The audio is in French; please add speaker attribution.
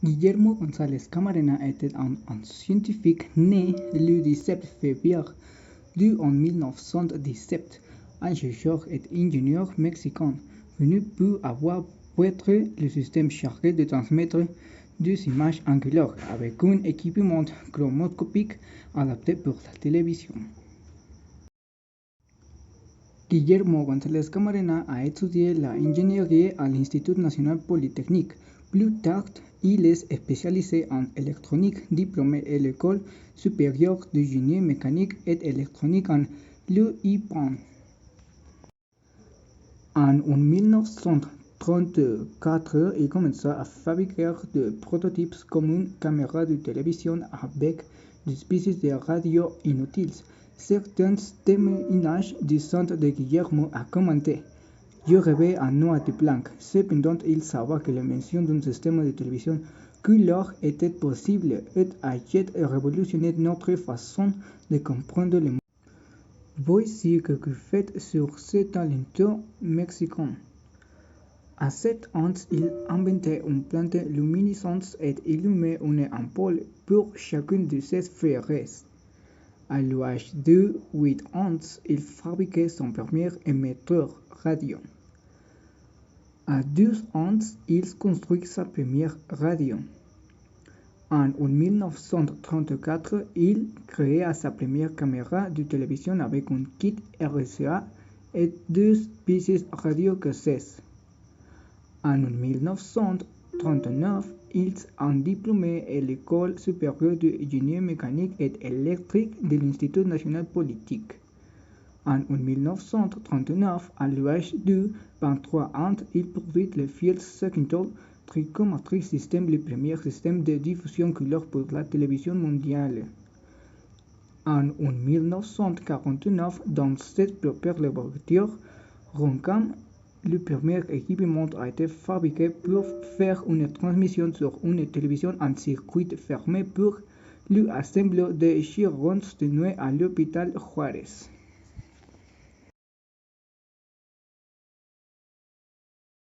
Speaker 1: Guillermo González Camarena était un scientifique né le 17 février en 1917, un chercheur et ingénieur mexicain, connu pour avoir pénétré le système chargé de transmettre des images angulaires avec un équipement chromoscopique adapté pour la télévision. Guillermo González Camarena a étudié l'ingénierie à l'Institut national polytechnique. Plus tard, il est spécialisé en électronique, diplômé à l'École supérieure de génie mécanique et électronique en l'UIPAN. En 1934, il commença à fabriquer des prototypes comme une caméra de télévision avec des pièces de radio inutiles. Certains témoignages du centre de Guillermo a commenté: « Je rêvais en noir et blanc. Cependant, il savait que l'invention d'un système de télévision couleur était possible et a révolutionné notre façon de comprendre le monde. » Voici quelques faits sur ce talentueux Mexicain. À 7 ans, il inventait une plante luminescente et allumait une ampoule pour chacune de ses frères. À l'âge de 8 ans, il fabriquait son premier émetteur radio. À 12 ans, il construit sa première radio. En 1934, il créa sa première caméra de télévision avec un kit RCA et 2 pièces radio-cassettes. En 1939, il est diplômé à l'École supérieure de génie mécanique et électrique de l'Institut national polytechnique. En 1939, à l'âge de 23 ans, il produit le Field Secondary Trigonometric System, le premier système de diffusion couleur pour la télévision mondiale. En 1949, dans cette propre laboratoire, Roncam, le premier équipement a été fabriqué pour faire une transmission sur une télévision en circuit fermé pour l'assemblage des chirurgiens de nuit à l'hôpital Juárez.